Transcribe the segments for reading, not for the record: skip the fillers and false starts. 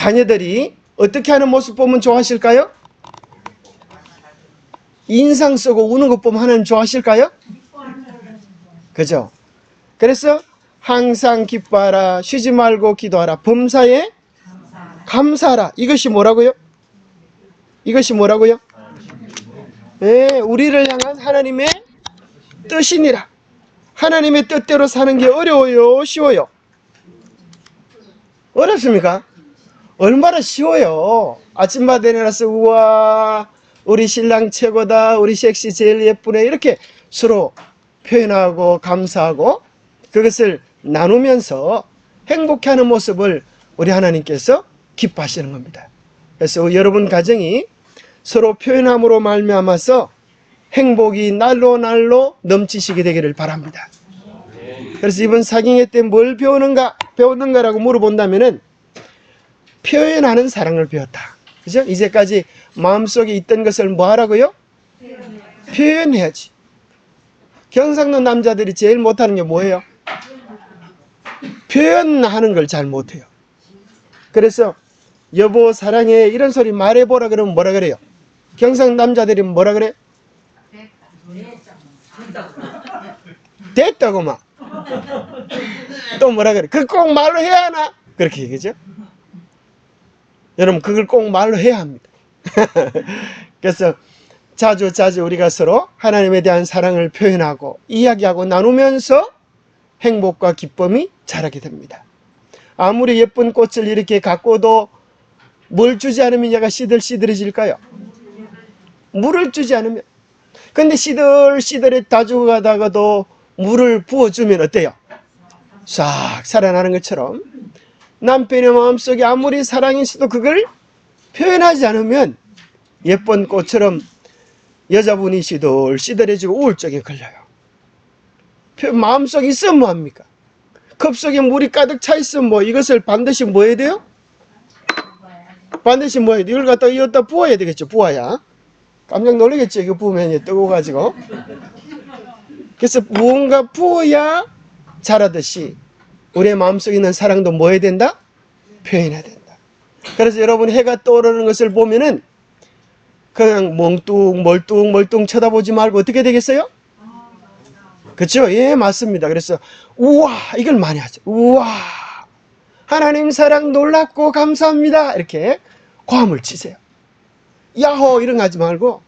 자녀들이 어떻게 하는 모습 보면 좋아하실까요? 인상 쓰고 우는 것 보면 하나님 좋아하실까요? 그죠? 그래서 항상 기뻐하라, 쉬지 말고 기도하라, 범사에 감사하라. 이것이 뭐라고요? 이것이 뭐라고요? 네, 우리를 향한 하나님의 뜻이니라. 하나님의 뜻대로 사는 게 어려워요? 쉬워요? 어렵습니까? 얼마나 쉬워요. 아침마다 일어나서 우와 우리 신랑 최고다, 우리 섹시 제일 예쁘네, 이렇게 서로 표현하고 감사하고 그것을 나누면서 행복해하는 모습을 우리 하나님께서 기뻐하시는 겁니다. 그래서 여러분 가정이 서로 표현함으로 말미암아서 행복이 날로 날로 넘치시게 되기를 바랍니다. 그래서 이번 사경회 때 뭘 배우는가라고 물어본다면은 표현하는 사랑을 배웠다. 그죠? 이제까지 마음속에 있던 것을 뭐 하라고요? 표현해야지. 경상도 남자들이 제일 못하는 게 뭐예요? 표현하는 걸 잘 못해요. 그래서 여보 사랑해 이런 소리 말해보라 그러면 뭐라 그래요? 경상 남자들이 뭐라 그래? 됐다고 막. 또 뭐라 그래? 그걸 꼭 말로 해야 하나? 그렇게 얘기죠. 여러분 그걸 꼭 말로 해야 합니다. 그래서 자주 우리가 서로 하나님에 대한 사랑을 표현하고 이야기하고 나누면서 행복과 기쁨이 자라게 됩니다. 아무리 예쁜 꽃을 이렇게 가꿔도 뭘 주지 않으면 얘가 시들시들해질까요? 물을 주지 않으면. 근데 시들시들해 다 죽어가다가도 물을 부어주면 어때요? 싹 살아나는 것처럼 남편의 마음속에 아무리 사랑이 있어도 그걸 표현하지 않으면 예쁜 꽃처럼 여자분이 시들시들해지고 우울증에 걸려요. 마음속에 있으면 뭐합니까? 컵 속에 물이 가득 차 있으면 뭐 이것을 반드시 뭐 해야 돼요? 반드시 뭐 해야 돼요? 이걸 갖다가 이었다 부어야 되겠죠. 부어야. 깜짝 놀라겠죠. 이거 부으면 뜨거워가지고. 그래서 무언가 부어야 자라듯이 우리의 마음속에 있는 사랑도 뭐 해야 된다? 표현해야 된다. 그래서 여러분 해가 떠오르는 것을 보면은 그냥 멀뚱 쳐다보지 말고 어떻게 되겠어요? 그렇죠? 예, 맞습니다. 그래서 우와 이걸 많이 하죠. 우와 하나님 사랑 놀랍고 감사합니다. 이렇게 고함을 치세요. 야호 이런 거 하지 말고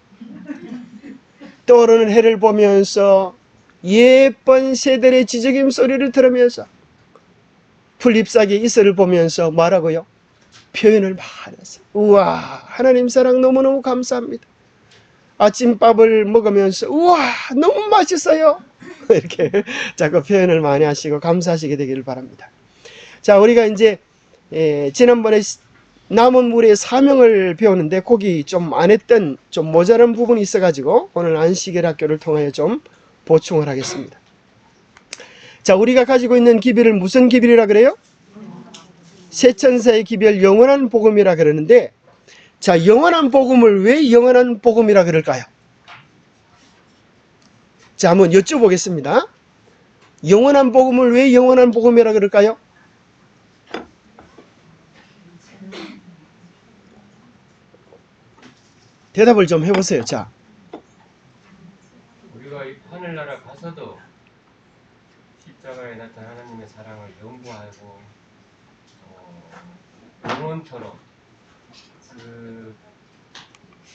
떠오르는 해를 보면서 예쁜 새들의 지저귀 소리를 들으면서 풀잎사귀 이슬을 보면서 뭐라고요? 표현을 많이 하세요. 우와 하나님 사랑 너무너무 감사합니다. 아침밥을 먹으면서 우와 너무 맛있어요. 이렇게 자꾸 표현을 많이 하시고 감사하시게 되기를 바랍니다. 자, 우리가 이제 지난번에 남은 물의 사명을 배웠는데 거기 좀 안 했던 좀 모자란 부분이 있어가지고 오늘 안식일 학교를 통하여 좀 보충을 하겠습니다. 자, 우리가 가지고 있는 기별을 무슨 기별이라 그래요? 세천사의 기별 영원한 복음이라 그러는데 자, 영원한 복음을 왜 영원한 복음이라 그럴까요? 자, 한번 여쭤보겠습니다. 영원한 복음을 왜 영원한 복음이라 그럴까요? 대답을 좀 해보세요. 자, 우리가 이 하늘나라 가서도 십자가에 나타난 하나님의 사랑을 연구하고 영원토록 그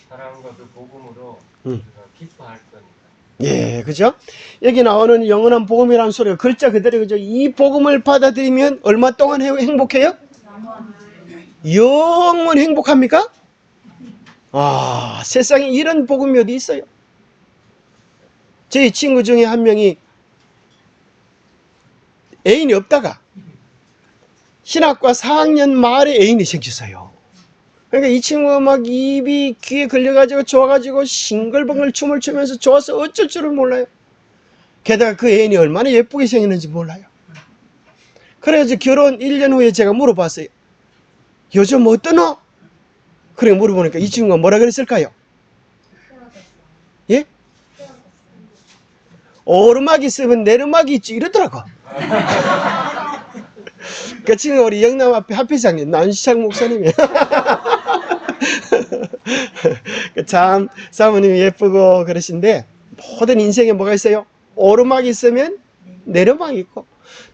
사랑과 그 복음으로 우리가 기뻐할 거니까. 예, 그죠? 여기 나오는 영원한 복음이라는 소리가 글자 그대로 그죠? 이 복음을 받아들이면 얼마 동안 행복해요? 영원 행복합니까? 아, 세상에 이런 복음이 어디 있어요? 저희 친구 중에 한 명이 애인이 없다가 신학과 4학년 말에 애인이 생겼어요. 그러니까 이 친구가 막 입이 귀에 걸려가지고 좋아가지고 싱글벙글 춤을 추면서 좋아서 어쩔 줄을 몰라요. 게다가 그 애인이 얼마나 예쁘게 생겼는지 몰라요. 그래서 결혼 1년 후에 제가 물어봤어요. 요즘 어떠노? 그래 물어보니까 이 친구가 뭐라 그랬을까요? 예? 오르막이 있으면 내르막이 있지 이러더라고. 그 친구 우리 영남 앞에 합회장님 남시창 목사님이에요. 참 사모님이 예쁘고 그러신데, 모든 인생에 뭐가 있어요? 오르막이 있으면 내려막이 있고,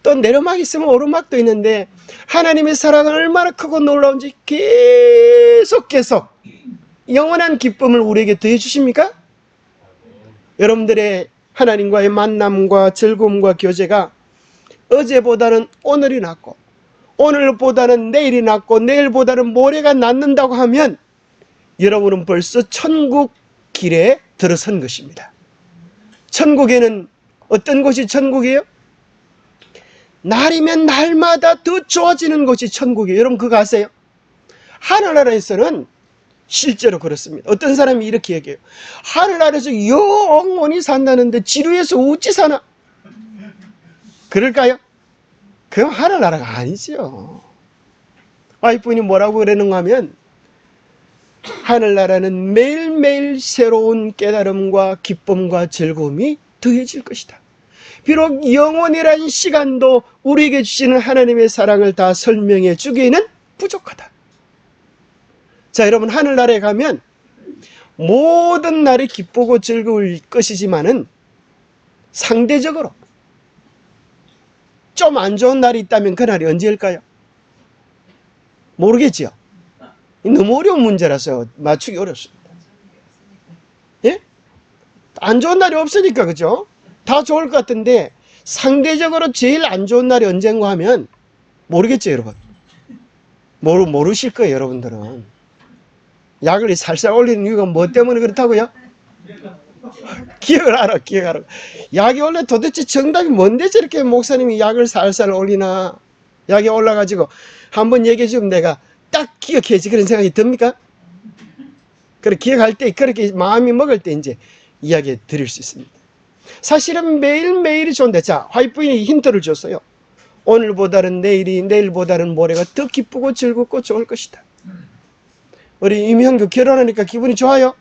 또 내려막이 있으면 오르막도 있는데, 하나님의 사랑은 얼마나 크고 놀라운지 계속 영원한 기쁨을 우리에게 더해 주십니까? 여러분들의 하나님과의 만남과 즐거움과 교제가 어제보다는 오늘이 낫고, 오늘보다는 내일이 낫고, 내일보다는 모레가 낫는다고 하면 여러분은 벌써 천국 길에 들어선 것입니다. 천국에는 어떤 곳이 천국이에요? 날이면 날마다 더 좋아지는 곳이 천국이에요. 여러분 그거 아세요? 하늘나라에서는 실제로 그렇습니다. 어떤 사람이 이렇게 얘기해요. 하늘나라에서 영원히 산다는데 지루해서 어찌 사나? 그럴까요? 그럼 하늘나라가 아니죠. 와이프분이 뭐라고 그러는가 하면, 하늘나라는 매일매일 새로운 깨달음과 기쁨과 즐거움이 더해질 것이다. 비록 영원이라는 시간도 우리에게 주시는 하나님의 사랑을 다 설명해 주기에는 부족하다. 자, 여러분 하늘나라에 가면 모든 날이 기쁘고 즐거울 것이지만은 상대적으로 좀 안 좋은 날이 있다면 그날이 언제일까요? 모르겠지요. 너무 어려운 문제라서 맞추기 어렵습니다. 예? 안 좋은 날이 없으니까, 그죠? 다 좋을 것 같은데 상대적으로 제일 안 좋은 날이 언젠가 하면 모르겠죠, 여러분? 모르실 거예요, 여러분들은. 약을 살살 올리는 이유가 뭐 때문에 그렇다고요? 기억을 알아. 약이 원래 도대체 정답이 뭔데 저렇게 목사님이 약을 살살 올리나? 약이 올라가지고 한번 얘기해 주면 내가 딱 기억해야지, 그런 생각이 듭니까? 그렇게 기억할 때, 그렇게 마음이 먹을 때 이제 이야기 드릴 수 있습니다. 사실은 매일매일이 좋은데, 자, 와이프인이 힌트를 줬어요. 오늘보다는 내일이, 내일보다는 모레가 더 기쁘고 즐겁고 좋을 것이다. 우리 임형규 결혼하니까 기분이 좋아요?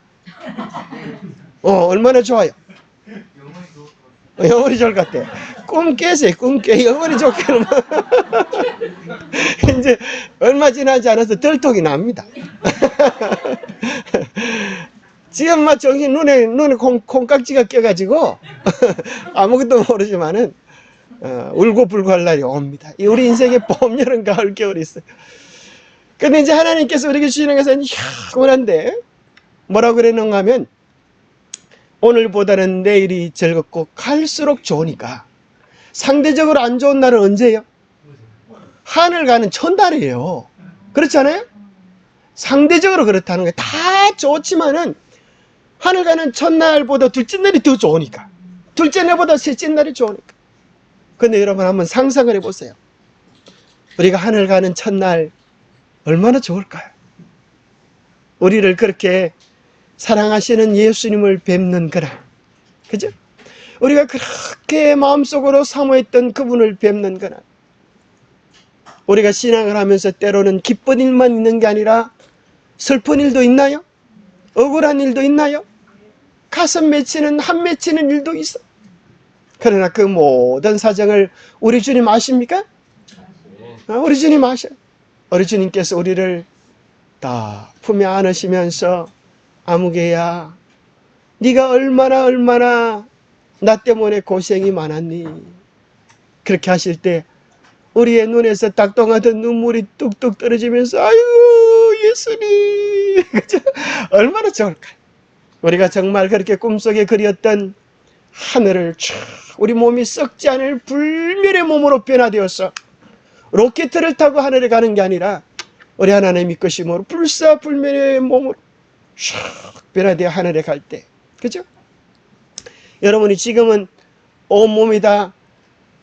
얼마나 좋아요? 영원히 좋을 것 같아. 꿈 깨세요, 꿈 깨. 영원히 좋게. 이제 얼마 지나지 않아서 덜통이 납니다. 지금 막 정신 눈에 콩깍지가 껴가지고 아무것도 모르지만은 울고불고 할 날이 옵니다. 우리 인생에 봄, 여름, 가을, 겨울이 있어요. 근데 이제 하나님께서 우리에게 주시는 것은 영원한데 뭐라고 그랬는가 하면, 오늘보다는 내일이 즐겁고 갈수록 좋으니까. 상대적으로 안 좋은 날은 언제예요? 하늘 가는 첫날이에요. 그렇지 않아요? 상대적으로 그렇다는 거예요. 다 좋지만은 하늘 가는 첫날보다 둘째 날이 더 좋으니까. 둘째 날보다 셋째 날이 좋으니까. 근데 여러분 한번 상상을 해보세요. 우리가 하늘 가는 첫날 얼마나 좋을까요? 우리를 그렇게 사랑하시는 예수님을 뵙는 그날, 그죠? 우리가 그렇게 마음속으로 사모했던 그분을 뵙는 그날, 우리가 신앙을 하면서 때로는 기쁜 일만 있는 게 아니라 슬픈 일도 있나요? 억울한 일도 있나요? 가슴 맺히는 한 맺히는 일도 있어. 그러나 그 모든 사정을 우리 주님 아십니까? 우리 주님 아셔요. 우리 주님께서 우리를 다 품에 안으시면서, 아무개야, 네가 얼마나 나 때문에 고생이 많았니? 그렇게 하실 때 우리의 눈에서 딱동하던 눈물이 뚝뚝 떨어지면서, 아유 예수님, 그죠? 얼마나 좋을까요? 우리가 정말 그렇게 꿈속에 그렸던 하늘을 쫙, 우리 몸이 썩지 않을 불멸의 몸으로 변화되어서 로켓을 타고 하늘에 가는 게 아니라 우리 하나님 믿으심으로 불사불멸의 몸으로 샥 변화되어 하늘에 갈 때, 그죠? 여러분이 지금은 온몸이 다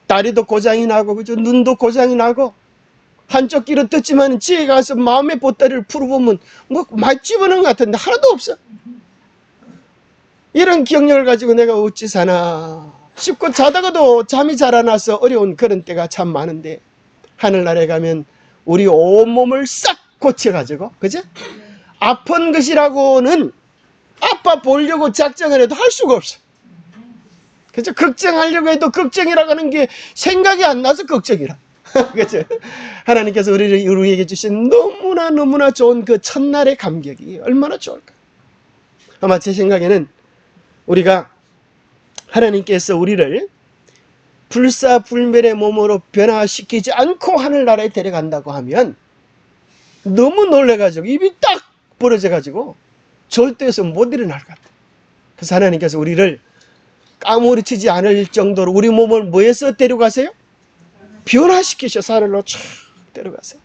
다리도 고장이 나고, 그죠? 눈도 고장이 나고, 한쪽 귀로 듣지만 지에 가서 마음의 보따리를 풀어보면 뭐 많이 집어넣은 것 같은데 하나도 없어. 이런 경력을 가지고 내가 어찌 사나 싶고, 자다가도 잠이 잘 안 와서 어려운 그런 때가 참 많은데, 하늘나라에 가면 우리 온몸을 싹 고쳐가지고, 그죠? 아픈 것이라고는 아파 보려고 작정을 해도 할 수가 없어. 그죠? 걱정하려고 해도 걱정이라고 하는 게 생각이 안 나서 걱정이라. 그죠? 하나님께서 우리에게 주신 너무나 좋은 그 첫날의 감격이 얼마나 좋을까. 아마 제 생각에는 우리가 하나님께서 우리를 불사불멸의 몸으로 변화시키지 않고 하늘나라에 데려간다고 하면 너무 놀래가지고 입이 딱 벌어져가지고 절대에서 못 일어날 것 같아요. 그래서 하나님께서 우리를 까무러치지 않을 정도로 우리 몸을 뭐해서 데려가세요? 변화시키셔서 하늘로 쫙 데려가세요.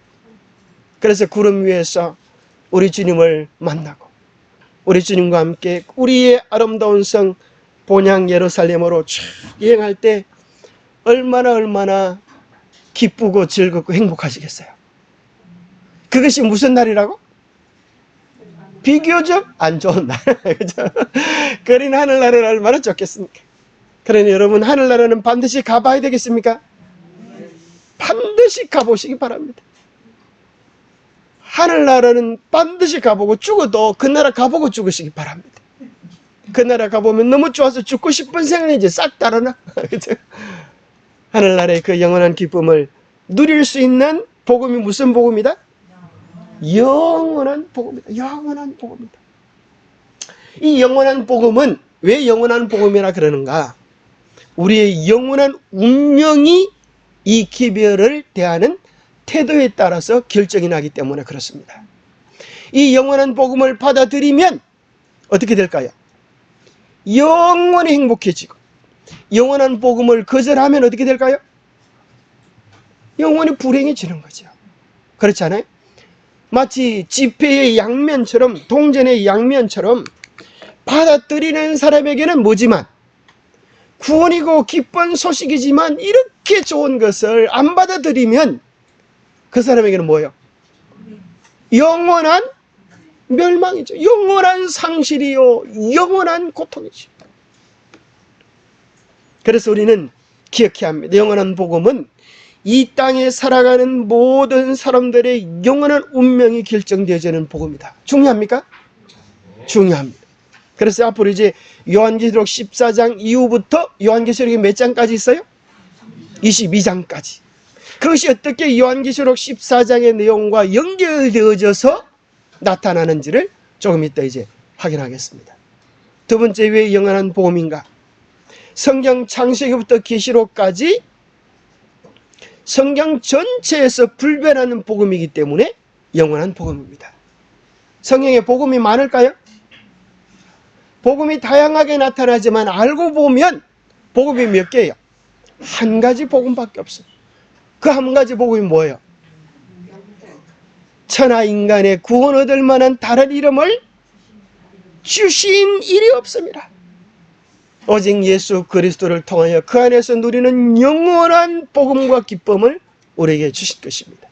그래서 구름 위에서 우리 주님을 만나고 우리 주님과 함께 우리의 아름다운 성 본향 예루살렘으로 쫙 여행할 때 얼마나 기쁘고 즐겁고 행복하시겠어요. 그것이 무슨 날이라고? 비교적 안 좋은 날. 그죠? 그러니 하늘나라는 얼마나 좋겠습니까? 그러니 여러분 하늘나라는 반드시 가봐야 되겠습니까? 반드시 가보시기 바랍니다. 하늘나라는 반드시 가보고 죽어도 그 나라 가보고 죽으시기 바랍니다. 그 나라 가보면 너무 좋아서 죽고 싶은 생각이 이제 싹 달아나. 그죠? 하늘나라의 그 영원한 기쁨을 누릴 수 있는 복음이 무슨 복음이다? 영원한 복음이다. 영원한 복음이다. 이 영원한 복음은 왜 영원한 복음이라 그러는가? 우리의 영원한 운명이 이 기별을 대하는 태도에 따라서 결정이 나기 때문에 그렇습니다. 이 영원한 복음을 받아들이면 어떻게 될까요? 영원히 행복해지고, 영원한 복음을 거절하면 어떻게 될까요? 영원히 불행해지는 거죠. 그렇지 않아요? 마치 지폐의 양면처럼, 동전의 양면처럼 받아들이는 사람에게는 뭐지만, 구원이고 기쁜 소식이지만 이렇게 좋은 것을 안 받아들이면 그 사람에게는 뭐예요? 영원한 멸망이죠. 영원한 상실이요, 영원한 고통이죠. 그래서 우리는 기억해야 합니다. 영원한 복음은 이 땅에 살아가는 모든 사람들의 영원한 운명이 결정되어지는 복음이다. 중요합니까? 중요합니다. 그래서 앞으로 이제 요한계시록 14장 이후부터 요한계시록이 몇 장까지 있어요? 22장까지. 그것이 어떻게 요한계시록 14장의 내용과 연결되어져서 나타나는지를 조금 이따 이제 확인하겠습니다. 두 번째, 왜 영원한 복음인가? 성경 창세기부터 계시록까지 성경 전체에서 불변하는 복음이기 때문에 영원한 복음입니다. 성경에 복음이 많을까요? 복음이 다양하게 나타나지만 알고 보면 복음이 몇 개예요? 한 가지 복음밖에 없어요. 그 한 가지 복음이 뭐예요? 천하 인간의 구원 얻을 만한 다른 이름을 주신 일이 없습니다. 오직 예수 그리스도를 통하여 그 안에서 누리는 영원한 복음과 기쁨을 우리에게 주실 것입니다.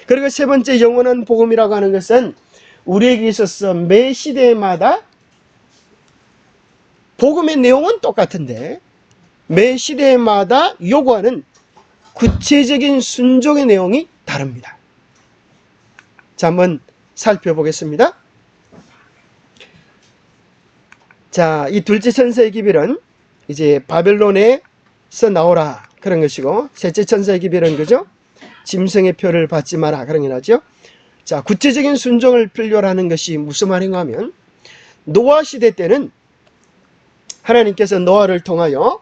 그리고 세 번째, 영원한 복음이라고 하는 것은 우리에게 있어서 매 시대마다 복음의 내용은 똑같은데 매 시대마다 요구하는 구체적인 순종의 내용이 다릅니다. 자, 한번 살펴보겠습니다. 자, 이 둘째 천사의 기별은 이제 바벨론에서 나오라 그런 것이고, 셋째 천사의 기별은 그죠? 짐승의 표를 받지 마라 그런 게 나죠. 자, 구체적인 순종을 필요로 하는 것이 무슨 말인가 하면, 노아 시대 때는 하나님께서 노아를 통하여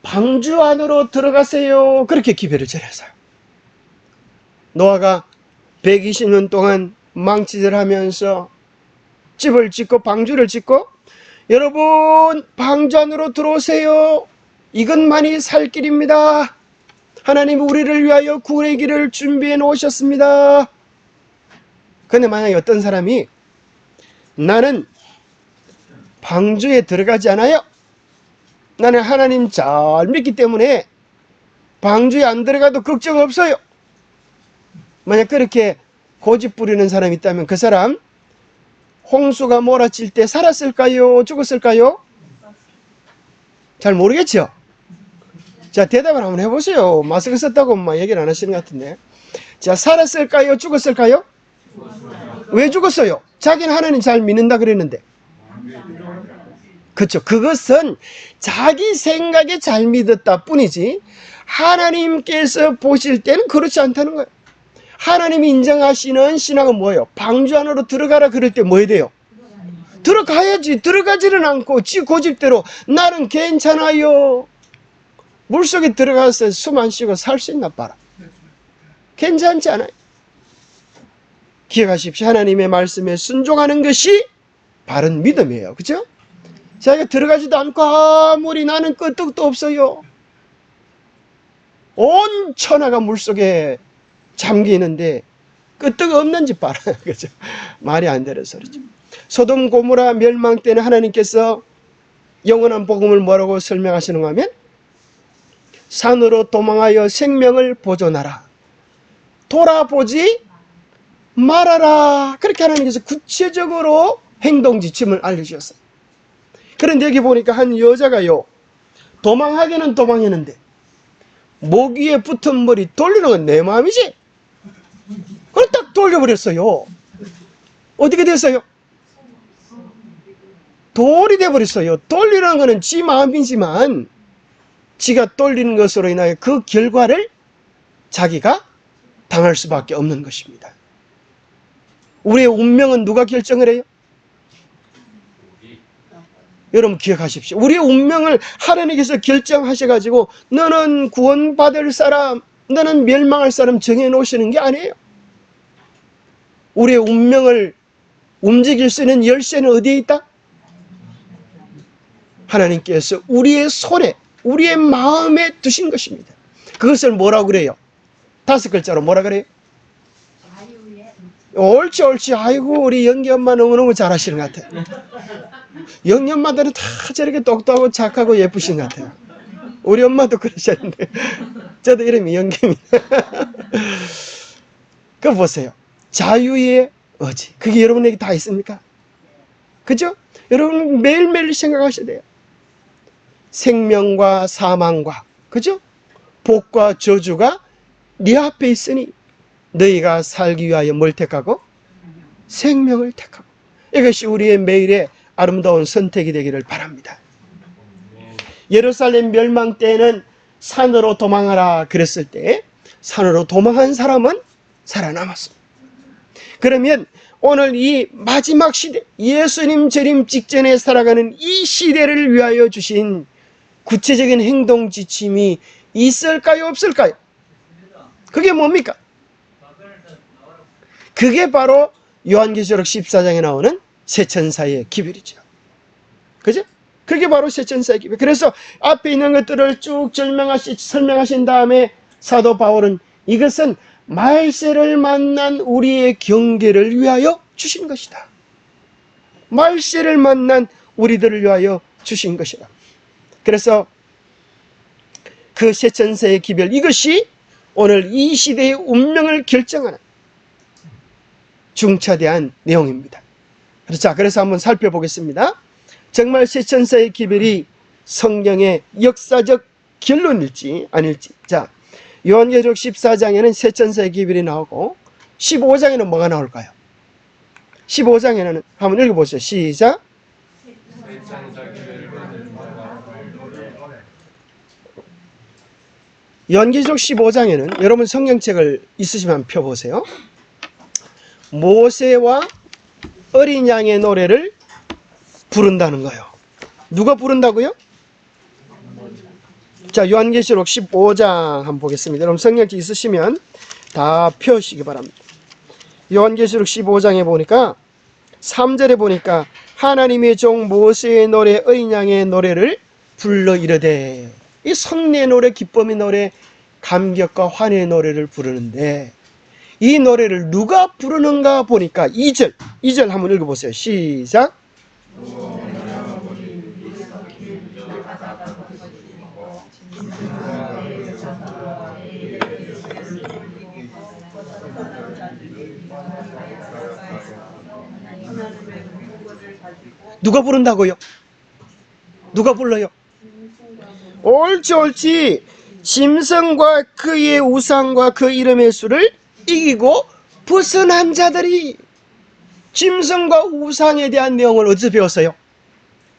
방주 안으로 들어가세요 그렇게 기별을 전했어요. 노아가 120년 동안 망치질하면서 집을 짓고 방주를 짓고, 여러분 방주 안으로 들어오세요. 이것만이 살 길입니다. 하나님이 우리를 위하여 구원의 길을 준비해 놓으셨습니다. 그런데 만약에 어떤 사람이 나는 방주에 들어가지 않아요. 나는 하나님 잘 믿기 때문에 방주에 안 들어가도 걱정 없어요. 만약 그렇게 고집 부리는 사람이 있다면 그 사람 홍수가 몰아칠 때 살았을까요? 죽었을까요? 잘 모르겠죠? 자, 대답을 한번 해보세요. 마스크 썼다고 막 얘기를 안 하시는 것 같은데. 자, 살았을까요? 죽었을까요? 왜 죽었어요? 자기는 하나님 잘 믿는다 그랬는데. 그렇죠. 그것은 자기 생각에 잘 믿었다 뿐이지 하나님께서 보실 때는 그렇지 않다는 거예요. 하나님이 인정하시는 신앙은 뭐예요? 방주 안으로 들어가라 그럴 때 뭐 해야 돼요? 들어가야지. 들어가지는 않고 지 고집대로 나는 괜찮아요. 물속에 들어가서 숨 안 쉬고 살 수 있나 봐라. 괜찮지 않아요. 기억하십시오. 하나님의 말씀에 순종하는 것이 바른 믿음이에요. 그죠? 자기가 들어가지도 않고 아무리 나는 끄떡도 없어요. 온 천하가 물속에 잠기는데 끄떡 없는지 봐라. 그죠? 말이 안 되는 소리죠. 소돔 고모라 멸망 때는 하나님께서 영원한 복음을 뭐라고 설명하시는가 하면 산으로 도망하여 생명을 보존하라. 돌아보지 말아라. 그렇게 하나님께서 구체적으로 행동 지침을 알려주셨어요. 그런데 여기 보니까 한 여자가요, 도망하기는 도망했는데 목 위에 붙은 머리 돌리는 건 내 마음이지. 그걸 딱 돌려버렸어요. 어떻게 됐어요? 돌이 돼버렸어요. 돌리는 거는 지 마음이지만 지가 돌리는 것으로 인하여 그 결과를 자기가 당할 수밖에 없는 것입니다. 우리의 운명은 누가 결정을 해요? 여러분 기억하십시오. 우리의 운명을 하나님께서 결정하셔가지고 너는 구원받을 사람, 너는 멸망할 사람 정해놓으시는 게 아니에요. 우리의 운명을 움직일 수 있는 열쇠는 어디에 있다? 하나님께서 우리의 손에, 우리의 마음에 두신 것입니다. 그것을 뭐라고 그래요? 5글자로 뭐라 그래요? 옳지 옳지. 아이고 우리 영기 엄마 너무너무 잘하시는 것 같아요. 영기 엄마들은 다 저렇게 똑똑하고 착하고 예쁘신 것 같아요. 우리 엄마도 그러셨는데 저도 이름이 영기입니다. 그거 보세요. 자유의 의지. 그게 여러분에게 다 있습니까? 그죠? 여러분 매일매일 생각하셔야 돼요. 생명과 사망과, 그죠? 복과 저주가 네 앞에 있으니 너희가 살기 위하여 뭘 택하고? 생명을 택하고. 이것이 우리의 매일의 아름다운 선택이 되기를 바랍니다. 예루살렘 멸망 때에는 산으로 도망하라 그랬을 때 산으로 도망한 사람은 살아남았습니다. 그러면 오늘 이 마지막 시대, 예수님 재림 직전에 살아가는 이 시대를 위하여 주신 구체적인 행동 지침이 있을까요? 없을까요? 그게 뭡니까? 그게 바로 요한계시록 14장에 나오는 세천사의 기별이죠. 그죠? 그게 바로 세천사의 기별. 그래서 앞에 있는 것들을 쭉 설명하신 다음에 사도 바울은 이것은 말세를 만난 우리의 경계를 위하여 주신 것이다. 말세를 만난 우리들을 위하여 주신 것이다. 그래서 그 세천사의 기별, 이것이 오늘 이 시대의 운명을 결정하는 중차대한 내용입니다. 자, 그래서 한번 살펴보겠습니다. 정말 세천사의 기별이 성경의 역사적 결론일지 아닐지. 자, 요한계시록 14장에는 세천사의 기별이 나오고 15장에는 뭐가 나올까요? 15장에는 한번 읽어보세요. 시작. 요한계시록 15장에는 여러분 성경책을 있으시면 펴보세요. 모세와 어린 양의 노래를 부른다는 거예요. 누가 부른다고요? 자, 요한계시록 15장 한번 보겠습니다. 여러분 성경책 있으시면 다 펴시기 바랍니다. 요한계시록 15장에 보니까 3절에 보니까 하나님의 종 모세의 노래, 어린 양의 노래를 불러 이르되, 이 성례의 노래, 기쁨의 노래, 감격과 환희의 노래를 부르는데 이 노래를 누가 부르는가 보니까 2절 한번 읽어보세요. 시작. 누가 부른다고요? 누가 불러요? 옳지 옳지. 짐승과 그의 우상과 그 이름의 수를 이기고 벗어난 자들이. 짐승과 우상에 대한 내용을 어디서 배웠어요?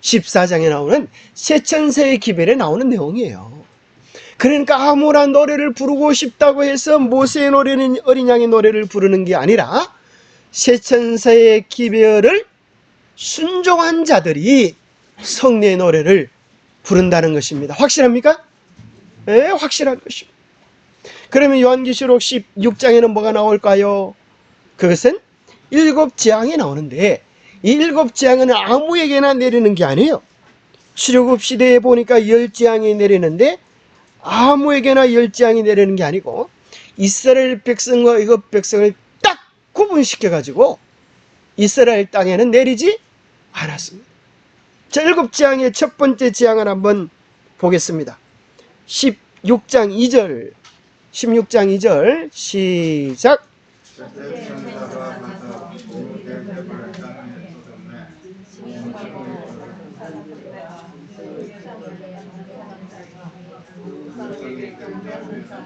14장에 나오는 새 천사의 기별에 나오는 내용이에요. 그러니까 아무나 노래를 부르고 싶다고 해서 모세의 노래는 어린 양의 노래를 부르는 게 아니라 새 천사의 기별을 순종한 자들이 성례의 노래를 부른다는 것입니다. 확실합니까? 네, 확실한 것입니다. 그러면 요한계시록 16장에는 뭐가 나올까요? 그것은 7재앙이 나오는데 이 7재앙은 아무에게나 내리는 게 아니에요. 출애굽 시대에 보니까 10재앙이 내리는데 아무에게나 10재앙이 내리는 게 아니고 이스라엘 백성과 애굽 백성을 딱 구분시켜가지고 이스라엘 땅에는 내리지 않았습니다. 자, 7재앙의 첫 번째 재앙을 한번 보겠습니다. 16장 2절 시작.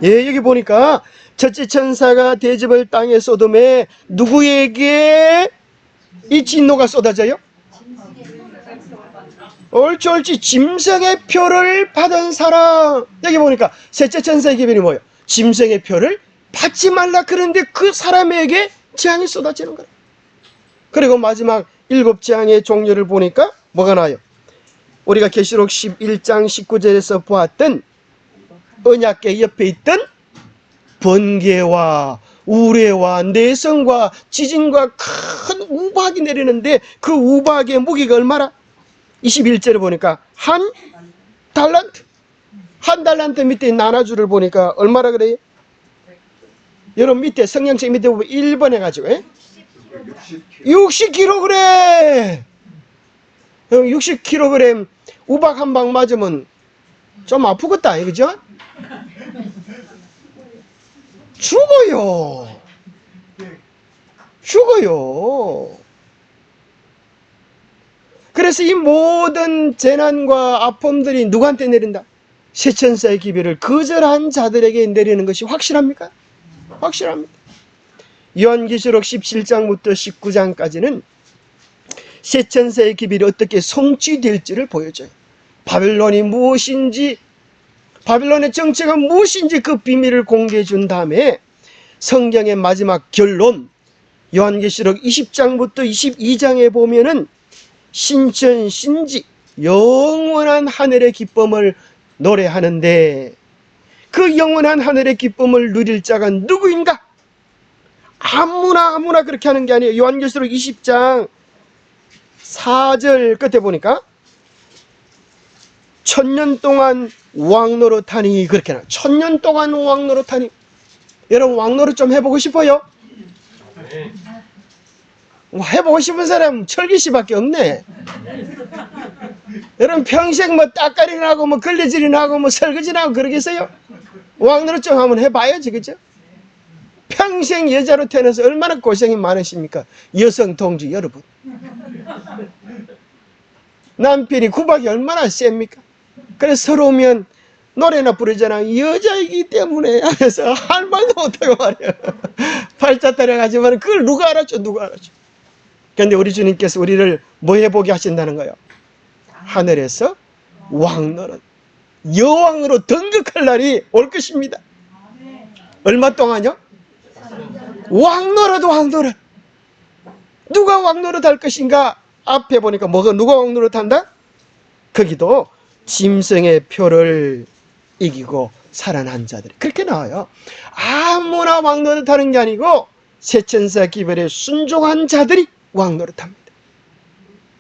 예, 여기 보니까 첫째 천사가 대접을 땅에 쏟음에 누구에게 이 진노가 쏟아져요? 옳지 짐승의 표를 받은 사람. 여기 보니까 셋째 천사의 기별이 뭐예요? 짐승의 표를 받지 말라. 그런데 그 사람에게 재앙이 쏟아지는 거예요. 그리고 마지막 7재앙의 종류를 보니까 뭐가 나와요? 우리가 계시록 11장 19절에서 보았던 언약궤 옆에 있던 번개와 우레와 내성과 지진과 큰 우박이 내리는데 그 우박의 무게가 얼마나? 21절을 보니까 한 달란트 밑에 나눠주를 보니까 얼마나 그래요? 여러분 밑에 성경책 밑에 보면 1번 해가지고 60kg. 60kg 우박 한 방 맞으면 좀 아프겠다, 그죠? 죽어요. 그래서 이 모든 재난과 아픔들이 누구한테 내린다? 새 천사의 기별을 거절한 자들에게 내리는 것이 확실합니까? 확실합니다. 요한계시록 17장부터 19장까지는 새 천사의 기별이 어떻게 성취될지를 보여줘요. 바벨론이 무엇인지, 바벨론의 정체가 무엇인지 그 비밀을 공개해 준 다음에 성경의 마지막 결론 요한계시록 20장부터 22장에 보면은 신천 신지 영원한 하늘의 기쁨을 노래하는데 그 영원한 하늘의 기쁨을 누릴 자가 누구인가? 아무나 그렇게 하는 게 아니에요. 요한계시록 20장 4절 끝에 보니까 1000년 동안 왕노릇하니 그렇게 나와요. 1000년 동안 왕노릇하니. 여러분 왕노릇 좀 해보고 싶어요? 네. 해보고 싶은 사람 철기씨밖에 없네. 여러분 평생 뭐 따까리나 하고 뭐 걸레질이나 하고 뭐 설거지나 하고 그러겠어요? 왕노릇 좀 한번 해봐야지, 그죠? 평생 여자로 태어나서 얼마나 고생이 많으십니까? 여성 동지 여러분. 남편이 구박이 얼마나 셉니까? 그래서 서러우면 노래나 부르잖아. 여자이기 때문에 하면서 할 말도 못하고 말이야. 팔자 따라가지만 그걸 누가 알았죠? 그런데 우리 주님께서 우리를 뭐 해보게 하신다는 거예요? 하늘에서 왕노릇, 여왕으로 등극할 날이 올 것입니다. 얼마 동안요? 왕노릇. 누가 왕노릇 할 것인가? 앞에 보니까 누가 왕노릇 한다? 거기도 짐승의 표를 이기고 살아난 자들이 그렇게 나와요. 아무나 왕노릇 하는 게 아니고 새천사 기별에 순종한 자들이 왕노릇합니다.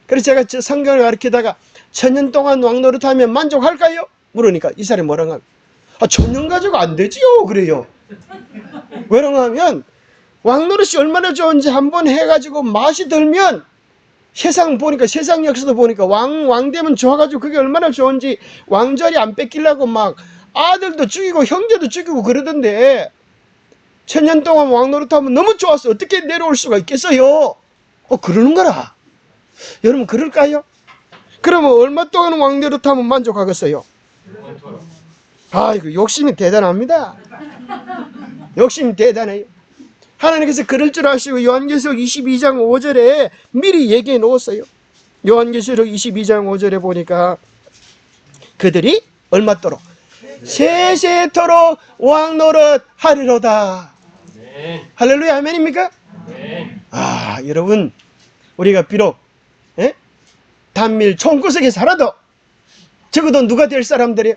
그래서 제가 저 성경을 가르치다가 1000년 동안 왕노릇하면 만족할까요? 물으니까 이 사람이 뭐라고 하면 1000년 가지고 안 되지요 그래요. 왜냐고 하면 왕노릇이 얼마나 좋은지 한번 해가지고 맛이 들면 세상 보니까 세상 역사도 보니까 왕 되면 좋아가지고 그게 얼마나 좋은지 왕자리 안 뺏기려고 막 아들도 죽이고 형제도 죽이고 그러던데 1000년 동안 왕노릇하면 너무 좋았어. 어떻게 내려올 수가 있겠어요? 그러는 거라. 여러분 그럴까요? 그러면 얼마 동안 왕노릇하면 만족하겠어요? 아이고 욕심이 대단합니다. 욕심이 대단해요. 하나님께서 그럴 줄 아시고 요한계시록 22장 5절에 미리 얘기해 놓았어요. 요한계시록 22장 5절에 보니까 그들이 얼마도록? 세세토록 왕 노릇 하리로다. 아멘. 할렐루야, 아멘입니까? 아멘. 아, 여러분, 우리가 비록 단밀 총구석에 살아도 적어도 누가 될 사람들이에요?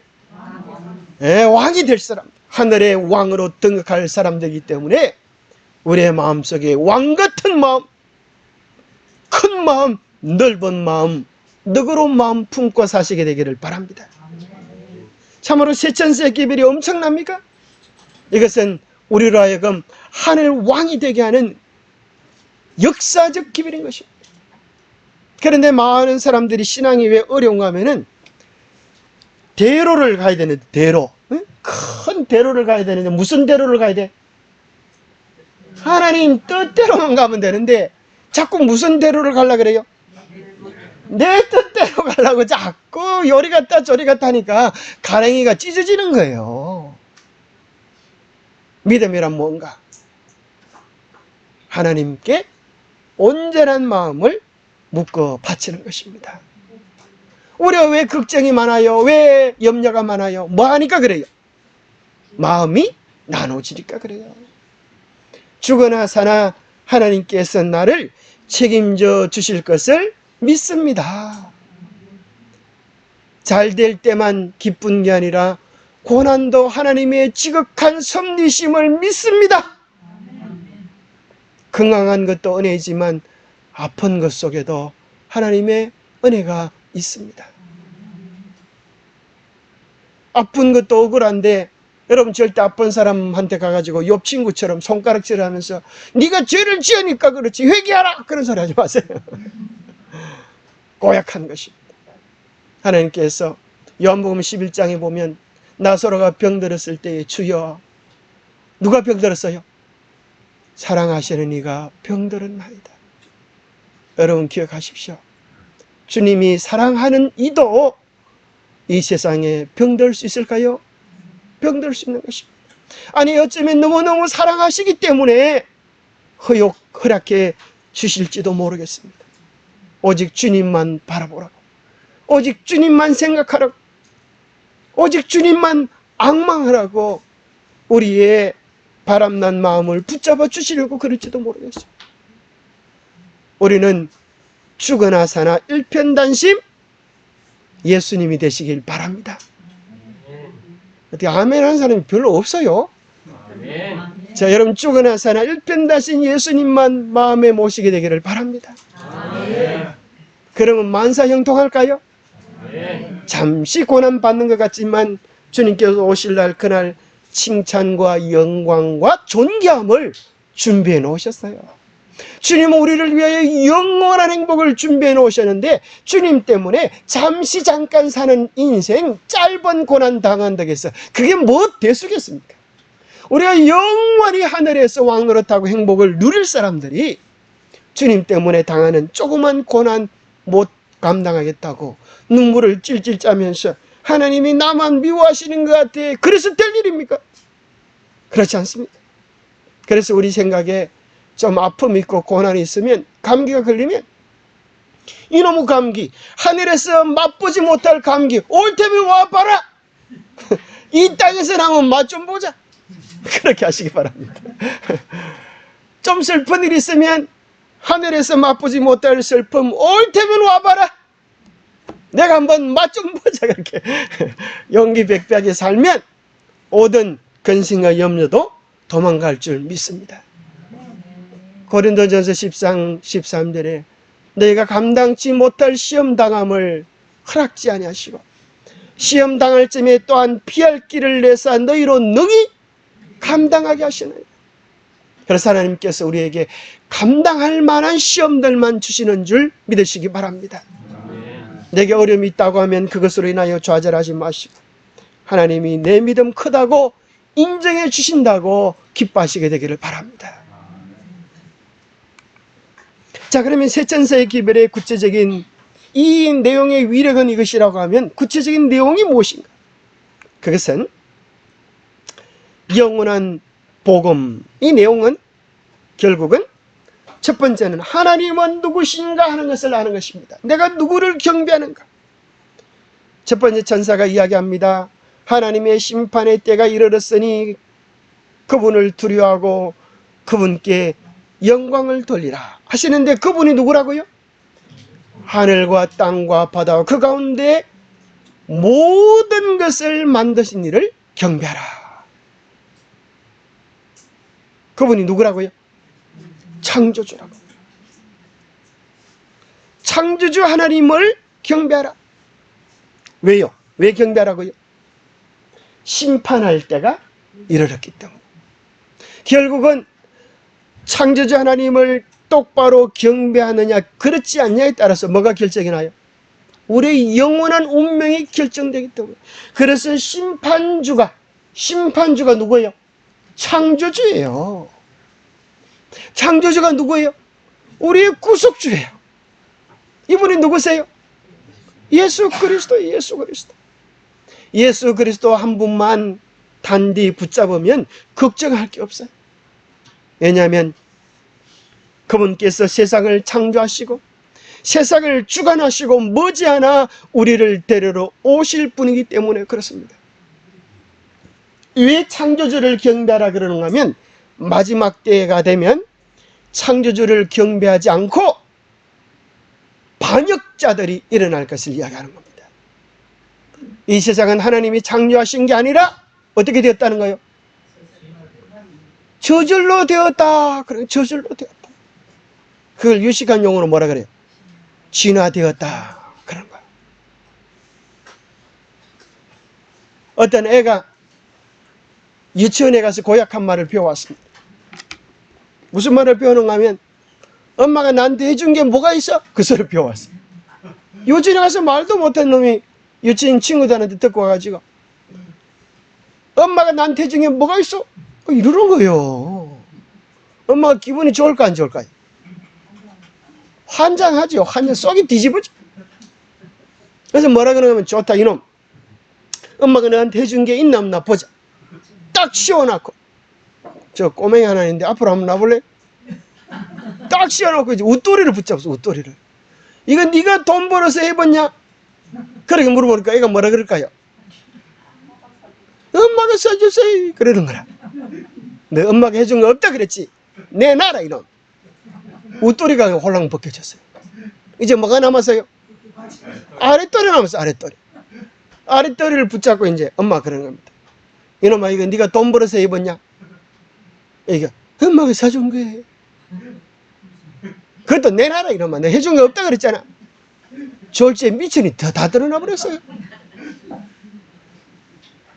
왕이 될 사람, 하늘의 왕으로 등극할 사람들이기 때문에 우리의 마음속에 왕같은 마음, 큰 마음, 넓은 마음, 너그러운 마음 품고 사시게 되기를 바랍니다. 참으로 세천세 기별이 엄청납니까? 이것은 우리로 하여금 하늘 왕이 되게 하는 역사적 기별인 것입니다. 그런데 많은 사람들이 신앙이 왜 어려운가 하면은 대로를 가야 되는데, 대로. 응? 큰 대로를 가야 되는데, 무슨 대로를 가야 돼? 하나님 뜻대로만 가면 되는데, 자꾸 무슨 대로를 가려고 그래요? 내 뜻대로 가려고 자꾸 요리 갔다 저리 갔다 하니까 가랭이가 찢어지는 거예요. 믿음이란 뭔가? 하나님께 온전한 마음을 묶어 바치는 것입니다. 우리가 왜 걱정이 많아요? 왜 염려가 많아요? 뭐 하니까 그래요? 마음이 나눠지니까 그래요. 죽으나 사나 하나님께서 나를 책임져 주실 것을 믿습니다. 잘 될 때만 기쁜 게 아니라 고난도 하나님의 지극한 섭리심을 믿습니다. 건강한 것도 은혜이지만 아픈 것 속에도 하나님의 은혜가 있습니다. 아픈 것도 억울한데 여러분 절대 아픈 사람한테 가가지고 옆 친구처럼 손가락질하면서 네가 죄를 지으니까 그렇지 회개하라 그런 소리 하지 마세요. 고약한 것입니다. 하나님께서 요한복음 11장에 보면 나사로가 병들었을 때에 주여, 누가 병들었어요? 사랑하시는 이가 병들었나이다. 여러분 기억하십시오. 주님이 사랑하는 이도 이 세상에 병들 수 있을까요? 병들 수 있는 것입니다. 아니 어쩌면 너무너무 사랑하시기 때문에 허락해 주실지도 모르겠습니다. 오직 주님만 바라보라고, 오직 주님만 생각하라고, 오직 주님만 앙망하라고 우리의 바람난 마음을 붙잡아 주시려고 그럴지도 모르겠습니다. 우리는 죽으나 사나 일편단심 예수님이 되시길 바랍니다. 어떻게 아멘 하는 사람이 별로 없어요. 아멘. 자, 여러분 죽으나 사나 일편단심 예수님만 마음에 모시게 되기를 바랍니다. 아멘. 그러면 만사형통할까요? 아멘. 잠시 고난받는 것 같지만 주님께서 오실 날 그날 칭찬과 영광과 존귀함을 준비해 놓으셨어요. 주님은 우리를 위하여 영원한 행복을 준비해 놓으셨는데 주님 때문에 잠시 잠깐 사는 인생 짧은 고난 당한다고 해서 그게 뭐 대수겠습니까? 우리가 영원히 하늘에서 왕노릇하고 행복을 누릴 사람들이 주님 때문에 당하는 조그만 고난 못 감당하겠다고 눈물을 찔찔 짜면서 하나님이 나만 미워하시는 것 같아, 그래서 될 일입니까? 그렇지 않습니다. 그래서 우리 생각에 좀 아픔이 있고 고난이 있으면, 감기가 걸리면 이놈의 감기, 하늘에서 맛보지 못할 감기 올 테면 와봐라. 이 땅에서 나면 맛 좀 보자. 그렇게 하시기 바랍니다. 좀 슬픈 일 있으면 하늘에서 맛보지 못할 슬픔 올 테면 와봐라. 내가 한번 맛 좀 보자. 그렇게 용기백백하게 살면 모든 근심과 염려도 도망갈 줄 믿습니다. 고린도전서 10장 13절에 너희가 감당치 못할 시험당함을 허락지 아니하시고 시험 당할 쯤에 또한 피할 길을 내사 너희로 능히 감당하게 하시나이다. 그래서 하나님께서 우리에게 감당할 만한 시험들만 주시는 줄 믿으시기 바랍니다. 내게 어려움이 있다고 하면 그것으로 인하여 좌절하지 마시고 하나님이 내 믿음 크다고 인정해 주신다고 기뻐하시게 되기를 바랍니다. 자, 그러면 세천사의 기별의 구체적인 이 내용의 위력은 이것이라고 하면 구체적인 내용이 무엇인가? 그것은 영원한 복음. 이 내용은 결국은 첫 번째는 하나님은 누구신가 하는 것을 아는 것입니다. 내가 누구를 경배하는가? 첫 번째 천사가 이야기합니다. 하나님의 심판의 때가 이르렀으니 그분을 두려워하고 그분께 영광을 돌리라 하시는데, 그분이 누구라고요? 하늘과 땅과 바다와 그 가운데 모든 것을 만드신 이를 경배하라. 그분이 누구라고요? 창조주라고. 창조주 하나님을 경배하라. 왜요? 왜 경배하라고요? 심판할 때가 이르렀기 때문에. 결국은 창조주 하나님을 똑바로 경배하느냐 그렇지 않냐에 따라서 뭐가 결정이 나요? 우리의 영원한 운명이 결정되기 때문에. 그래서 심판주가 누구예요? 창조주예요. 창조주가 누구예요? 우리의 구속주예요. 이분이 누구세요? 예수 그리스도. 예수 그리스도 한 분만 단디 붙잡으면 걱정할 게 없어요. 왜냐하면 그분께서 세상을 창조하시고 세상을 주관하시고 머지않아 우리를 데리러 오실 분이기 때문에 그렇습니다. 왜 창조주를 경배하라 그러는가 하면, 마지막 때가 되면 창조주를 경배하지 않고 반역자들이 일어날 것을 이야기하는 겁니다. 이 세상은 하나님이 창조하신 게 아니라 어떻게 되었다는 거예요? 저절로 되었다. 저절로 되었다. 그걸 유식한 용어로 뭐라 그래요? 진화되었다. 그런 거예요. 어떤 애가 유치원에 가서 고약한 말을 배워왔습니다. 무슨 말을 배우는가 하면, 엄마가 나한테 해준 게 뭐가 있어? 그 소리를 배워왔어요. 유치원에 가서 말도 못한 놈이 유치원 친구들한테 듣고 와가지고, 엄마가 나한테 해준 게 뭐가 있어? 이러는 거예요. 엄마가 기분이 좋을까 안 좋을까요? 환장하죠. 환장, 속이 뒤집어져. 그래서 뭐라 그러냐면, 좋다 이놈, 엄마가 너한테 해준 게 있나 없나 보자. 딱 씌워놓고, 저 꼬맹이 하나 있는데 앞으로 한번 놔볼래? 딱 씌워놓고 이제 웃도리를 붙잡았어. 웃도리를. 이거 네가 돈 벌어서 해봤냐? 그렇게 물어보니까 애가 뭐라 그럴까요? 엄마가 써주세요 그러는 거라. 너 엄마가 해준 거 없다 그랬지? 내놔라 이놈. 웃도리가 홀랑 벗겨졌어요. 이제 뭐가 남았어요? 아랫도리 남았어. 아랫도리를 붙잡고 이제 엄마 그러는 겁니다. 이놈아, 이거 네가 돈 벌어서 입었냐? 이거 엄마가 사준 거예요. 그것도 내놔라 이놈아. 내 해준 거 없다 그랬잖아. 졸지에 미천이 다 드러나 버렸어요.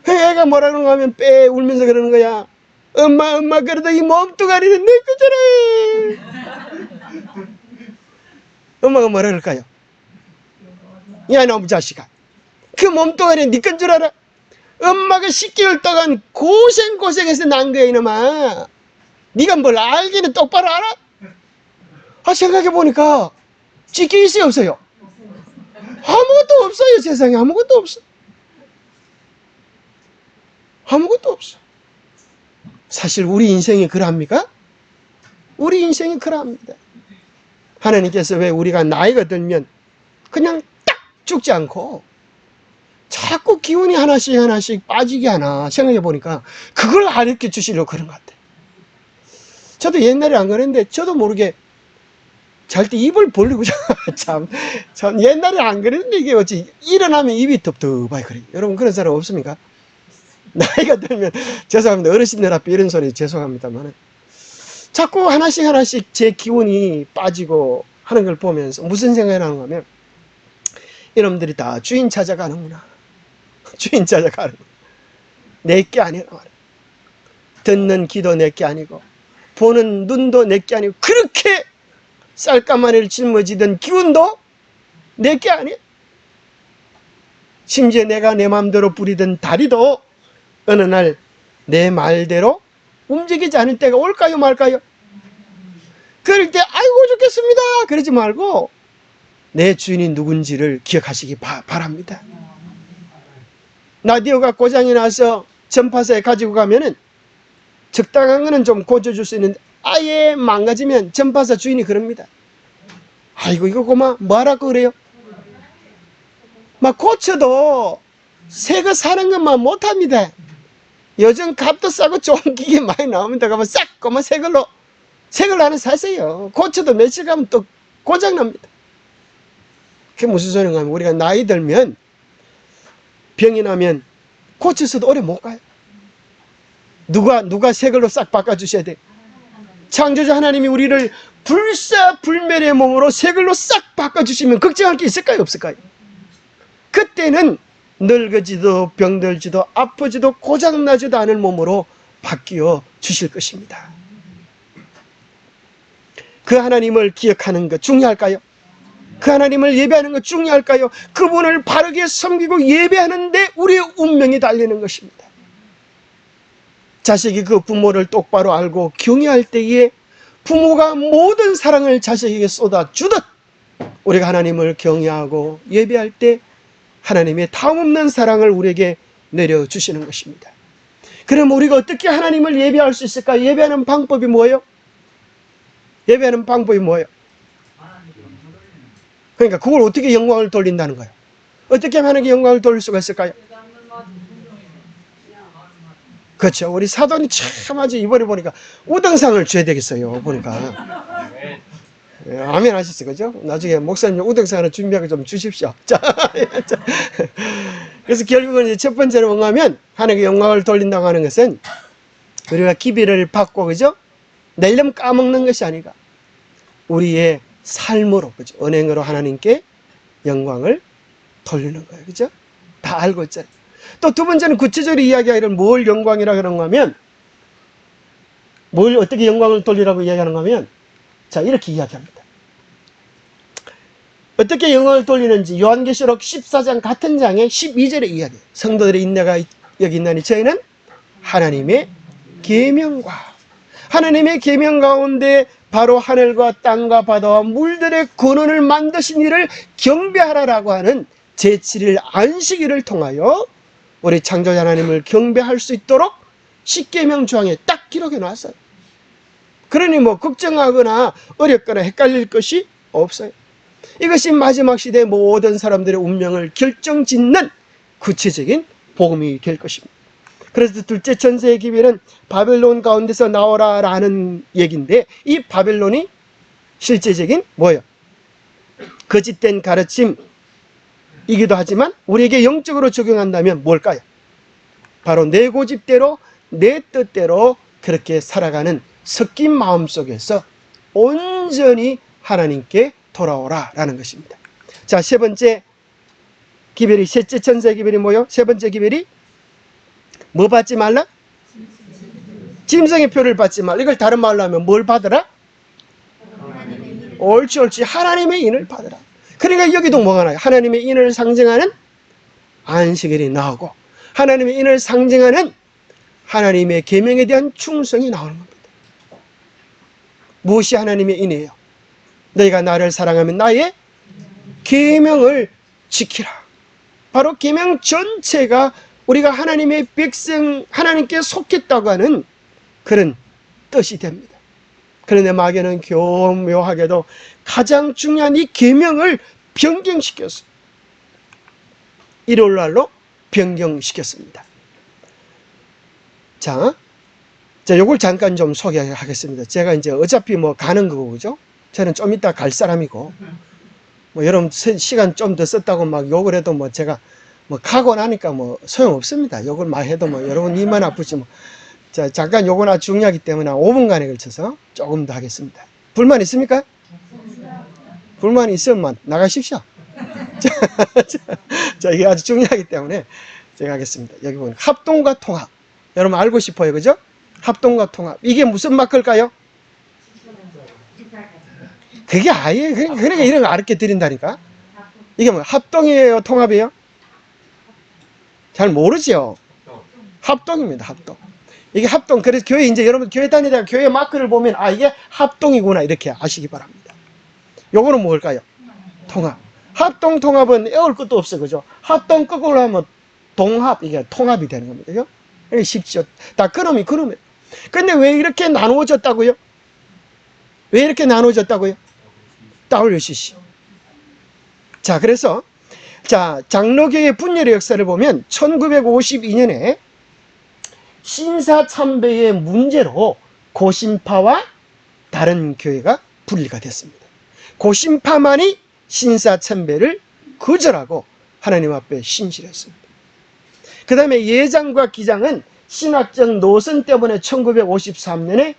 애가 뭐라 그러는가 하면 빼 울면서 그러는 거야. 엄마 그래도 이 몸뚱아리는 내 거잖아. 엄마가 뭐라 그럴까요? 야 놈 자식아, 그 몸뚱아리는 네 건 줄 알아? 엄마가 10개월 동안 고생해서 난 거야 이놈아. 네가 뭘 알기는 똑바로 알아? 생각해보니까 찢기 있어요 없어요? 아무것도 없어요. 세상에 아무것도 없어. 아무것도 없어. 사실 우리 인생이 그러합니까? 우리 인생이 그러합니다. 하나님께서 왜 우리가 나이가 들면 그냥 딱 죽지 않고 자꾸 기운이 하나씩 빠지게 하나 생각해보니까 그걸 가르쳐 주시려고 그런 것 같아요. 저도 옛날에 안 그랬는데 저도 모르게 잘 때 입을 벌리고 참 옛날에 안 그랬는데 이게 어찌 일어나면 입이 텁텁하게 그래요. 여러분 그런 사람 없습니까? 나이가 들면 죄송합니다. 어르신들 앞에 이런 소리 죄송합니다만 자꾸 하나씩 제 기운이 빠지고 하는 걸 보면서 무슨 생각이 나는가 하면 이놈들이 다 주인 찾아가는구나. 주인 찾아가는 내게 아니라 말이야. 듣는 귀도 내게 아니고 보는 눈도 내게 아니고 그렇게 쌀가마니를 짊어지던 기운도 내게 아니야. 심지어 내가 내 마음대로 부리던 다리도 어느 날 내 말대로 움직이지 않을 때가 올까요 말까요? 그럴 때 아이고 좋겠습니다 그러지 말고 내 주인이 누군지를 기억하시기 바랍니다. 라디오가 고장이 나서 전파사에 가지고 가면은 적당한 거는 좀 고쳐줄 수 있는데 아예 망가지면 전파사 주인이 그럽니다. 아이고 이거 고마 뭐하라고 그래요? 막 고쳐도 새 거 사는 것만 못합니다. 요즘 값도 싸고 좋은 기계 많이 나옵니다. 그러면 싹 고마 새 걸로 하나 사세요. 고쳐도 며칠 가면 또 고장납니다. 그게 무슨 소리인가 하면 우리가 나이 들면 병이 나면 고쳐서도 오래 못 가요. 누가 새 걸로 싹 바꿔주셔야 돼. 창조주 하나님이 우리를 불사불멸의 몸으로 새 걸로 싹 바꿔주시면 걱정할 게 있을까요? 없을까요? 그때는 늙어지도 병들지도 아프지도 고장나지도 않을 몸으로 바뀌어 주실 것입니다. 그 하나님을 기억하는 것 중요할까요? 그 하나님을 예배하는 것 중요할까요? 그분을 바르게 섬기고 예배하는데 우리의 운명이 달리는 것입니다. 자식이 그 부모를 똑바로 알고 경외할 때에 부모가 모든 사랑을 자식에게 쏟아주듯 우리가 하나님을 경외하고 예배할 때 하나님의 다음없는 사랑을 우리에게 내려주시는 것입니다. 그럼 우리가 어떻게 하나님을 예배할 수 있을까? 예배하는 방법이 뭐예요? 예배하는 방법이 뭐예요? 그러니까 그걸 어떻게 영광을 돌린다는 거예요? 어떻게 하면 하나님께 영광을 돌릴 수가 있을까요? 그렇죠. 우리 사돈이 참 아주 이번에 보니까 우등상을 줘야 되겠어요. 보니까. 아멘 하셨어요. 그죠? 나중에 목사님 우등상을 준비하고 좀 주십시오. 자, 그래서 결국은 이제 첫 번째로 뭔가 하면 하나님께 영광을 돌린다고 하는 것은 우리가 기비를 받고, 그죠? 내일름 까먹는 것이 아니라 우리의 삶으로, 그죠? 은행으로 하나님께 영광을 돌리는 거예요. 그죠? 다 알고 있잖아요. 또 두 번째는 구체적으로 이야기하기를 뭘 영광이라 그런가 하면, 뭘 어떻게 영광을 돌리라고 이야기하는가 하면, 자, 이렇게 이야기합니다. 어떻게 영광을 돌리는지 요한계시록 14장 같은 장의 12절에 이야기해요. 성도들의 인내가 여기 있나니 저희는 하나님의 계명과 하나님의 계명 가운데 바로 하늘과 땅과 바다와 물들의 근원을 만드신 이를 경배하라라고 하는 제7일 안식일을 통하여 우리 창조자 하나님을 경배할 수 있도록 십계명 조항에 딱 기록해 놨어요. 그러니 뭐 걱정하거나 어렵거나 헷갈릴 것이 없어요. 이것이 마지막 시대의 모든 사람들의 운명을 결정짓는 구체적인 복음이 될 것입니다. 그래서 둘째 천세의 기별은 바벨론 가운데서 나오라 라는 얘기인데, 이 바벨론이 실제적인 뭐예요? 거짓된 가르침이기도 하지만 우리에게 영적으로 적용한다면 뭘까요? 바로 내 고집대로 내 뜻대로 그렇게 살아가는 섞인 마음 속에서 온전히 하나님께 돌아오라 라는 것입니다. 자, 세 번째 기별이, 셋째 천세의 기별이 뭐예요? 세 번째 기별이 뭐 받지 말라? 짐승의 표를 받지 말라. 이걸 다른 말로 하면 뭘 받으라? 옳지. 하나님의 인을 받으라. 그러니까 여기도 뭐가 나요? 하나님의 인을 상징하는 안식일이 나오고, 하나님의 인을 상징하는 하나님의 계명에 대한 충성이 나오는 겁니다. 무엇이 하나님의 인이에요? 너희가 나를 사랑하면 나의 계명을 지키라. 바로 계명 전체가 우리가 하나님의 백성, 하나님께 속했다고 하는 그런 뜻이 됩니다. 그런데 마귀는 교묘하게도 가장 중요한 이 계명을 변경시켰어요. 일요일날로 변경시켰습니다. 자, 요걸 잠깐 좀 소개하겠습니다. 제가 이제 어차피 뭐 가는 거고, 그죠? 저는 좀 이따 갈 사람이고, 뭐 여러분 시간 좀 더 썼다고 막 욕을 해도 뭐 제가 뭐 가고 나니까 뭐 소용없습니다. 욕을 많이 해도 뭐 여러분 입만 아프지 뭐. 자, 잠깐 요거나 중요하기 때문에 5분간에 걸쳐서 조금 더 하겠습니다. 불만 있습니까? 불만이 있으면 나가십시오. 자, 이게 아주 중요하기 때문에 제가 하겠습니다. 여기 보면 합동과 통합. 여러분 알고 싶어요. 그죠? 합동과 통합. 이게 무슨 마크일까요? 그게 아예, 그러니까 이런 거 알게 드린다니까? 이게 뭐 합동이에요? 통합이에요? 잘 모르죠? 합동입니다. 합동. 이게 합동. 그래서 교회, 이제 여러분 교회 다니다가 교회 마크를 보면 아, 이게 합동이구나 이렇게 아시기 바랍니다. 요거는 뭘까요? 통합. 합동, 통합은 애울 것도 없어요. 그죠? 합동 거꾸로 하면 동합, 이게 통합이 되는 겁니다. 그죠? 이게 쉽죠. 다 그놈이 그놈이에요. 근데 왜 이렇게 나누어졌다고요? 왜 이렇게 나누어졌다고요? WCC. 자, 그래서 자, 장로교의 분열의 역사를 보면 1952년에 신사참배의 문제로 고신파와 다른 교회가 분리가 됐습니다. 고신파만이 신사참배를 거절하고 하나님 앞에 신실했습니다. 그 다음에 예장과 기장은 신학적 노선 때문에 1953년에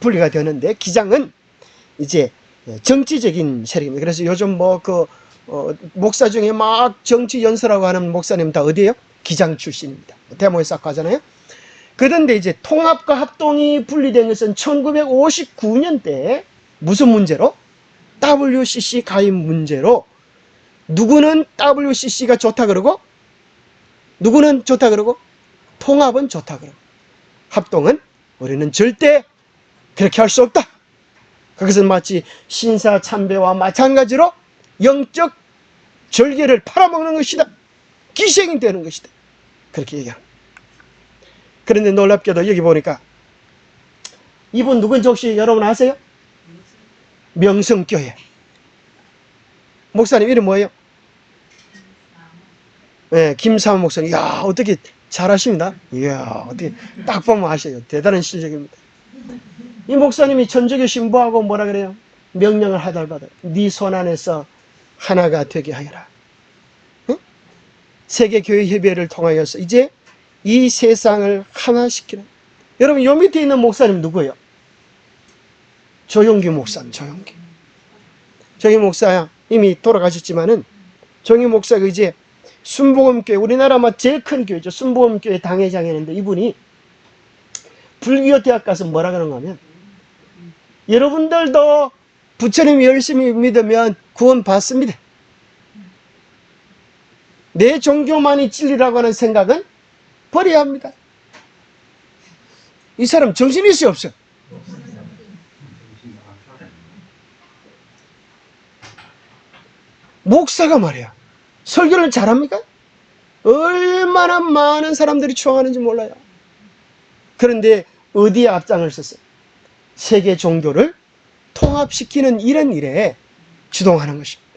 분리가 되는데, 기장은 이제 정치적인 세력입니다. 그래서 요즘 목사 중에 막 정치 연설하고 하는 목사님 다 어디에요? 기장 출신입니다. 대모에 싹 가잖아요. 그런데 이제 통합과 합동이 분리된 것은 1959년대 무슨 문제로? WCC 가입 문제로. 누구는 WCC가 좋다 그러고, 누구는 좋다 그러고, 통합은 좋다 그러고, 합동은 우리는 절대 그렇게 할 수 없다. 그것은 마치 신사참배와 마찬가지로 영적 절개를 팔아먹는 것이다. 기생이 되는 것이다. 그렇게 얘기합니다. 그런데 놀랍게도 여기 보니까 이분 누군지 혹시 여러분 아세요? 명성교회 목사님 이름 뭐예요? 네, 김사모 목사님. 이야, 어떻게 잘하십니다. 이야, 어떻게 딱 보면 아셔요. 대단한 실력입니다. 이 목사님이 천주교 신부하고 뭐라 그래요? 명령을 하달받아요. 네 손 안에서 하나가 되게 하여라. 응? 세계교회협의회를 통하여서 이제 이 세상을 하나시키는. 여러분, 요 밑에 있는 목사님 누구예요? 조용기 목사님. 조용기 목사 이미 돌아가셨지만은, 조용기 목사가 이제 순복음교회, 우리나라 제일 큰 교회죠. 순복음교회 당회장이었는데, 이분이 불교 대학 가서 뭐라 그러는가 하면, 여러분들도 부처님 열심히 믿으면 구원 받습니다. 내 종교만이 진리라고 하는 생각은 버려야 합니다. 이 사람 정신이 있어요, 없어요? 목사가 말이야, 설교를 잘합니까? 얼마나 많은 사람들이 추앙하는지 몰라요. 그런데 어디에 앞장을 섰어요? 세계 종교를 통합시키는 이런 일에 주동하는 것입니다.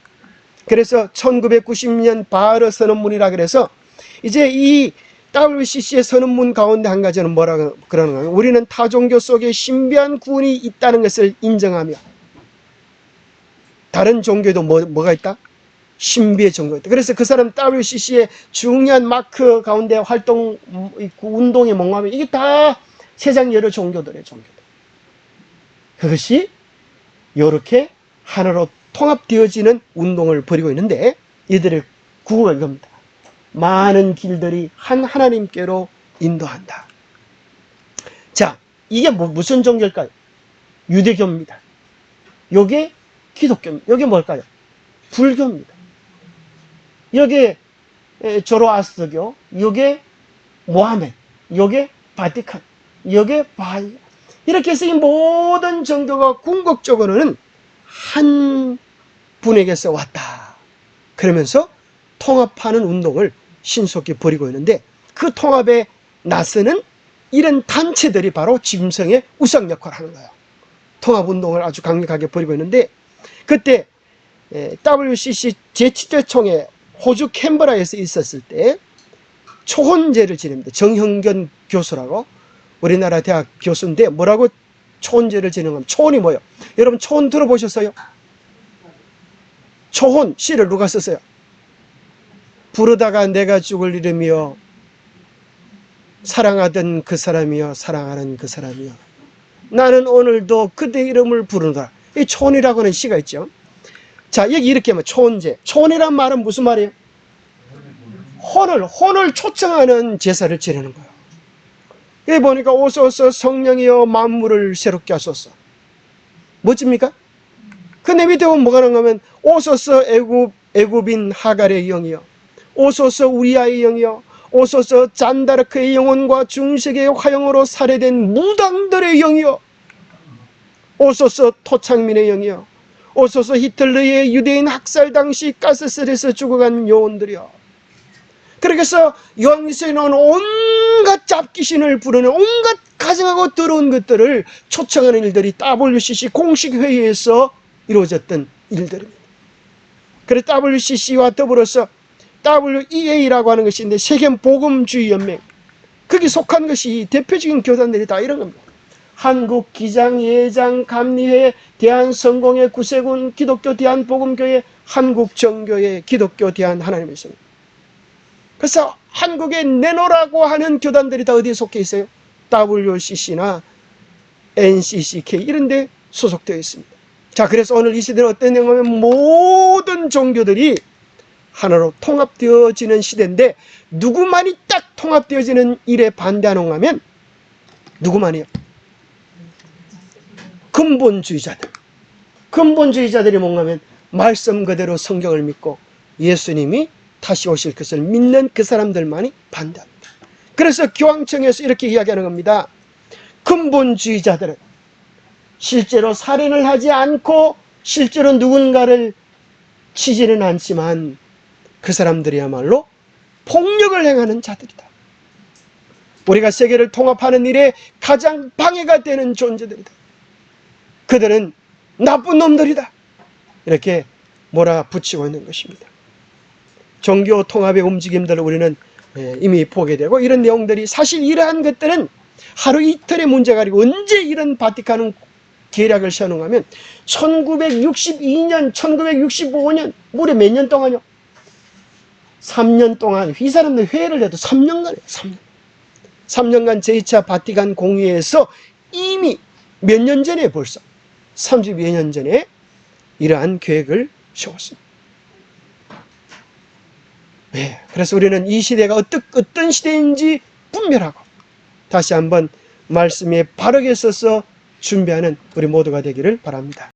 그래서 1990년 바르 선언문이라 그래서 이제 이 WCC의 선언문 가운데 한 가지는 뭐라 그러는 거예요? 우리는 타 종교 속에 신비한 구원이 있다는 것을 인정하며, 다른 종교에도 뭐가 있다? 신비의 종교가 있다. 그래서 그 사람 WCC의 중요한 마크 가운데 활동, 운동이 뭔가 하면 이게 다 세상 여러 종교들의 종교들. 그것이 이렇게 하나로 통합되어지는 운동을 벌이고 있는데, 이들의 구호가 이겁니다. 많은 길들이 한 하나님께로 인도한다. 자, 이게 무슨 종교일까요? 유대교입니다. 요게 기독교입니다. 요게 뭘까요? 불교입니다. 요게 조로아스터교, 요게 모하메드, 요게 바티칸, 요게 바하이. 이렇게 해서 이 모든 종교가 궁극적으로는 한 분에게서 왔다. 그러면서 통합하는 운동을 신속히 벌이고 있는데, 그 통합에 나서는 이런 단체들이 바로 짐승의 우상 역할을 하는 거예요. 통합운동을 아주 강력하게 벌이고 있는데, 그때 WCC 제7대 총회 호주 캔버라에서 있었을 때 초혼제를 지냅니다. 정형견 교수라고, 우리나라 대학 교수인데 뭐라고 초혼제를 지내는 겁니다. 초혼이 뭐예요? 여러분, 초혼 들어보셨어요? 초혼 시를 누가 썼어요? 부르다가 내가 죽을 이름이여, 사랑하던 그 사람이여, 사랑하는 그 사람이여, 나는 오늘도 그대 이름을 부르노라. 이 초혼이라고 하는 시가 있죠. 자, 여기 이렇게 하면 초혼제. 초혼이란 말은 무슨 말이에요? 혼을 초청하는 제사를 지내는 거예요. 여기 보니까 오소서 성령이여 만물을 새롭게 하소서. 멋집니까? 근데 밑에 보면 뭐가 나오냐면, 오소서 애굽인 하갈의 영이여, 오소서 우리아의 영이여, 오소서 잔다르크의 영혼과 중세의 화형으로 살해된 무당들의 영이여, 오소서 토착민의 영이여, 오소서 히틀러의 유대인 학살 당시 가스실에서 죽어간 요원들이여, 그래서 요한일서에 나오는 온갖 잡귀신을 부르는 온갖 가증하고 더러운 것들을 초청하는 일들이 WCC 공식 회의에서 이루어졌던 일들입니다. 그래서 WCC와 더불어서 WEA라고 하는 것이 있는데 세계복음주의연맹, 거기 속한 것이 대표적인 교단들이 다 이런 겁니다. 한국 기장, 예장, 감리회, 대한성공회, 구세군, 기독교 대한복음교회, 한국정교회, 기독교 대한하나님의 성. 그래서 한국에 내놓으라고 하는 교단들이 다 어디에 속해 있어요? WCC나 NCCK 이런 데 소속되어 있습니다. 자, 그래서 오늘 이 시대는 어떤 내용이냐면 모든 종교들이 하나로 통합되어지는 시대인데 누구만이 딱 통합되어지는 일에 반대하는가 하면 누구만이요? 근본주의자들. 근본주의자들이 뭔가 하면 말씀 그대로 성경을 믿고 예수님이 다시 오실 것을 믿는 그 사람들만이 반대합니다. 그래서 교황청에서 이렇게 이야기하는 겁니다. 근본주의자들은 실제로 살인을 하지 않고 실제로 누군가를 치지는 않지만 그 사람들이야말로 폭력을 행하는 자들이다. 우리가 세계를 통합하는 일에 가장 방해가 되는 존재들이다. 그들은 나쁜 놈들이다. 이렇게 몰아붙이고 있는 것입니다. 종교 통합의 움직임들을 우리는 이미 보게 되고 이런 내용들이 사실 이러한 것들은 하루 이틀의 문제가 아니고 언제 이런 바티칸은 계략을 세우는가 하면 1962년, 1965년 무려 몇 년 동안요? 3년 동안 이 사람들 회의를 해도 3년간이에요. 3년. 3년간 제2차 바티칸 공의회에서 이미 몇 년 전에 벌써 32여 년 전에 이러한 계획을 세웠습니다. 네, 그래서 우리는 이 시대가 어떤 시대인지 분별하고 다시 한번 말씀에 바르게 써서 준비하는 우리 모두가 되기를 바랍니다.